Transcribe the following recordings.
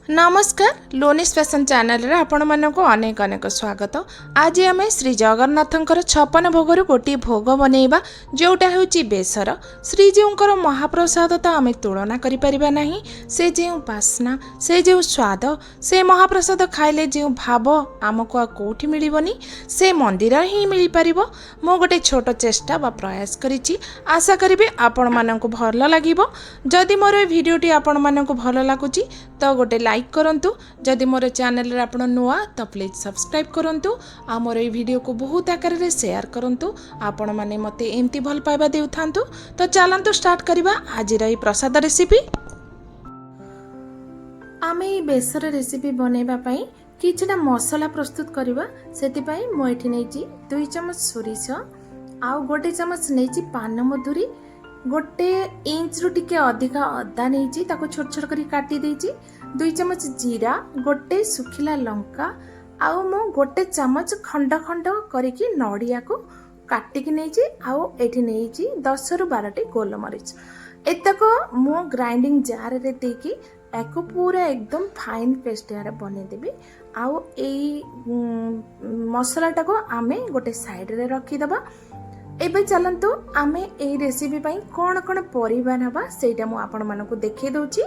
नमस्कार लोनिस fashion channel रे आपण मानको अनेक अनेक स्वागत। आज आम श्री जगन्नाथंकर 56 भोगर गोटे भोग बनैबा जोटा होची बेसर। श्रीजीउंकर महाप्रसाद तो आम तुलना करि परिबा नाही। से जे बास्ना से जे स्वाद से महाप्रसाद खाइले जे भाव आमको कोठी मिलिबनी से मंदिर ही मिली परिबो। मो गोटे छोट चेष्टा बा प्रयास करिछि, आशा करिबे आपण मानको भल लागिबो। जदि मोर ए वीडियोटी आपण मानको भल लागुछि तो गोटे लाइक करंतु। जदि मोर चैनल रे आपण नुआ तो प्लीज सब्सक्राइब करंतु। आ मोर ए वीडियो को बहुत आकार रे शेयर करंतु। आपण माने मते एमती भल पाइबा देउथांतु। तो चलंतु स्टार्ट करिबा आज रे प्रसाद रेसिपी। आमे ए बेसर रेसिपी बनेबा पई किछटा मसाला प्रस्तुत करिबा। सेति पई मो एठी नेछि 2 चम्मच सोरिष आ गोटे चम्मच नेछि पान मधुरी, गोटे इंच रु टिके अधिक अदा नहीं ताको छोट छोट करी काटी देछि, 2 चम्मच जीरा, गोटे सुखिला लंका आउ मो गोटे चम्मच खंड खंड करिकी नड़िया को काटिकी नेछि आउ एठी नेछि 10 रु 12 टी गोलमरिच। एतको मो ग्राइंडिंग जार रे देकी एको पूरा एकदम फाइन पेस्ट यार बने देबी। आउ एई मसलाटा को आमे गोटे साइड रे रखी दबा। एबे चलंतु आमे एई रेसिपी पई कोन कोन परिबा नबा सेटा मु आपण मानको देखै दोछि।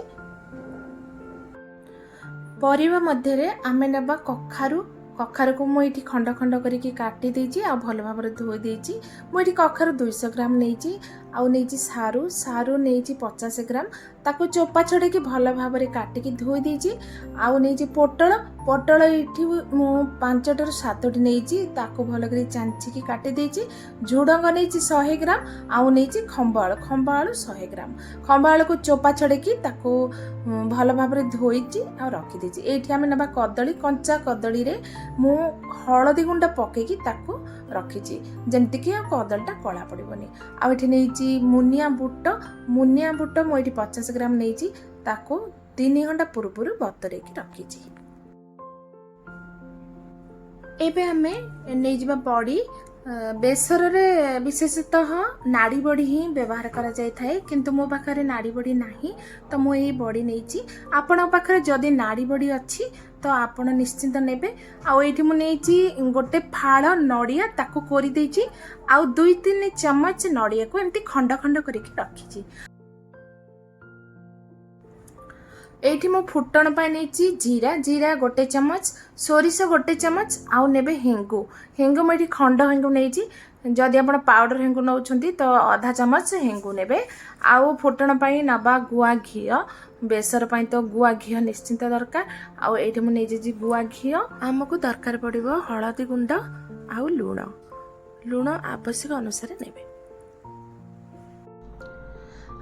परिबा मध्य रे आमे नबा कखारु को मु एठी खंड खंड करिकी काटी देछि आ भलो भाबरे धोई देछि। मु एठी कखारु 200 ग्राम नेछि आउ नेछि सारू नेछि 50 ग्राम, ताको चोपा छडे की भलो भाबरे काटिकी धोई देछि। आउ नेछि पोटल एठी मु 5 टरु 7 टी नेछि ताको भलो करी चांची की काटी देछि। झुडंग नेछि 100 ग्राम आउ नेछि खंबाळ 100 ग्राम। खंबाळ को चोपा छडे की ताको भलो भाबरे धोइछि आ रखि देछि। एठी आमे नबा कदली, कंचा कदली रे मु हळदी गुंडा पकेकी ताको रखिछि जेमति कि कदलटा कला पड़िबनी। आ एठी नेछि मुनिया बुट मु एठी 50 ग्राम नेछि ताको 3 घंटा पूर्व बतरे की रखिछि। एबे हमें नै जिबा बड़ी। बेसर रे विशेषतः नाड़ी बड़ी ही व्यवहार करा जाय थाए, किंतु मो पाखरे नाड़ी बड़ी नाही तो मो एई बड़ी नेछि। आपण पाखरे जदी नाड़ी बड़ी अछि तो आपण निश्चिंत नेबे। आ एठी मु नेछि गोटे फाळ नड़िया ताको कोरी देछि आ 2-3 चम्मच नड़िया को एमती खंड खंड करके रखिछि। एठी मो फुटण पाई नेछि जीरा गोटे चम्मच, सोरिष गोटे चम्मच आउ नेबे हेंगु मो एठी खंड हेंगु नेछि। जदि आपण पाउडर हेंगु नउछंती तो आधा चम्मच हेंगु नेबे। आउ फुटण पाई नबा गुआ घी, बेसर पाई तो गुआ घी निश्चिंत दरकार। आउ एठी मु नेछि गुआ घी। हमकु दरकार पड़िबो हळदी गुंड आउ लूण आवश्यक अनुसार नेबे।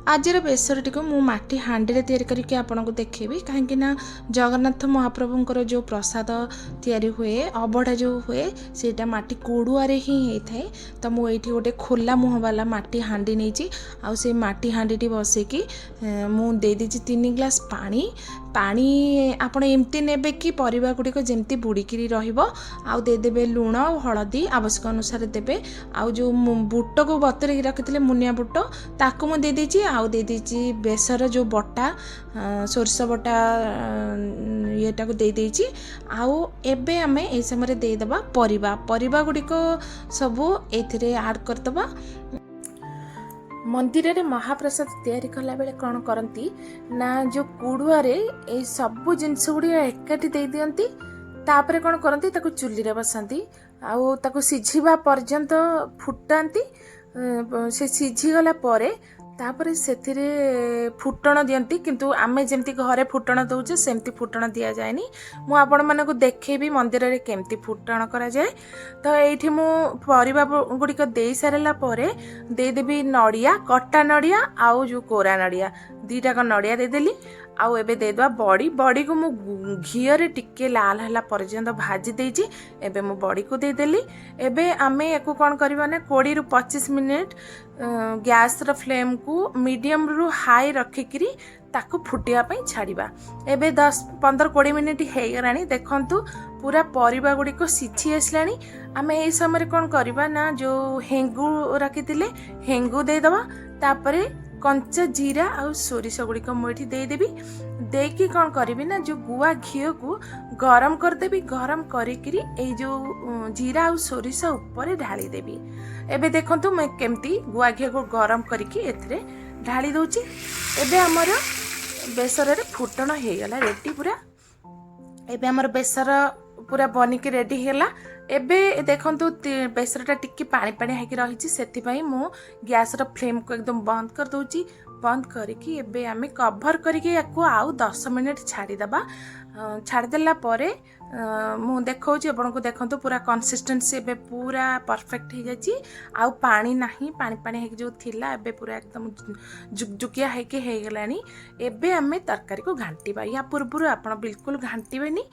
आजर बेसरटी को मु माटी हांडी रे तैयारी करके आपनको देखेबी, कहीं ना जगन्नाथ महाप्रभुंकर जो प्रसाद तैयारी हुए अबड़ा जो हुए सेटा माटी कोड़ुआ रे ही होता है। तो मु एठी गोटे खोला मुह वाला माटी हांडी नहीं आ से माटी हांडी बसैकी मु दे दीची 3 ग्लास पानी आपण एमती नेबे कि परिबा गुड़िक जमती बुड़ीकी रहिबो। आउ दे देबे लूण हळदी आवश्यक अनुसार देबे। आउ जो बुट को बतरे रखिथिले मुनिया बुट ताको मु दे देची। आउ दे देची बेसर जो बटा सोरष बटा येटा को दे देची। आउ एबे आमे ए समय दे देबा परिबा गुड़िक सबु एथिरे ऐड कर दबा। मंदिर रे महाप्रसाद तैयारी कला बेले कौन करती ना जो कुड़ुआ रे ए सबु जिनस गुड़ी एकाठी दे दियंती। तापरे कौन करती ताको चुली रे बसंती आउ ताको सिझिबा पर्यंत फुटांती। से सिझी गला परे तापरे सेथिरे फुटण दियंती, किंतु आमे जेमती घरे फुटण दउचे सेमती फुटण दिया जायनी। मु आपण मानको देखेबी मंदिर रे केमती फुटण करा जाय। तो एठी मु परिबा गुड़िक दे सारला परे दे देबी नड़िया, कटा नड़िया आउ जो कोरा नड़िया 2टा का नड़िया दे देली। आउ एबे दे दवा बड़ी को मु घी रे टिके लाल हला पर्यंत भाजी देछि। एबे मु बड़ी को दे देली। एबे आमे एको कोन करबा ने 20 रु 25 मिनिट गैस र फ्लेम को मीडियम रु हाई रखिकरी ताको फुटिया पई छाड़िबा। एबे 10-15-20 मिनिट हे गरानी देखंतु पूरा परिबा गुडी को सिछि आसलानी। आमे ए समय कोन करबा ना जो हेंगु रखितिले हेंगु दे दबा, तापरे कंचा जीरा आउ सोरिष गुड़िक मुझे देदेवी देकी कौन करी ना जो गुआ घी को गरम करदेवी गरम करी जो जीरा आउ सोरिष उपर ढाली देवी। एबे देखंतु मैं केमती गुआ घी को गरम करके एथरे ढाली दउची। एबे हमर बेसर रे फुटण हो गला रेडी पूरा। एबे हमर बेसर पूरा बनिकी रेडी होला। एबे देखंतु बेसरटा टिक्की पानी पानी होकर रही से मु गैस रो फ्लेम को एकदम बंद कर दूची। बंद करके एबे आमे कवर करके याको आउ 10 मिनिट छाड़ीदबा। छाड़देला परे मु देखौची आपनको देखंतु पूरा कंसिस्टेंसी एबे पूरा परफेक्ट हो जाची। आउ पानी नाही पानी पानी हे जो थिला एबे पूरा एकदम जुकजुकिया हेके हे गलानी। एबे आमे तरकारी को घांटीबा। या पूर्व आपण बिल्कुल घांटीबेनी।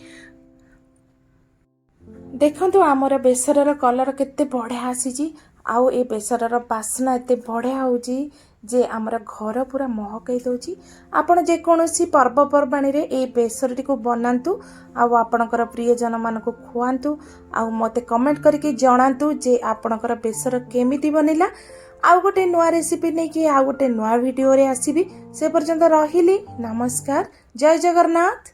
देखंतु आमर बेसर कलर केते बढ़िया आसी। आउ ए बेसर बास्ना एते बढ़िया होची जे आमर घर पूरा महकई दउची। आपण जे कोनोसी पर्वपर्वाणी रे ए बेसरटी को बनांतु आउ आपणकर प्रियजन मानको खुआंतु। आउ मते कमेंट करके जणांतु जे आपणकर बेसर केमिति बनिला। आउ गोटे नुआ रेसिपी नै कि आउ गोटे नुआ वीडियो रे आसीबी। से पर्यंत रहिली। नमस्कार। जय जगन्नाथ।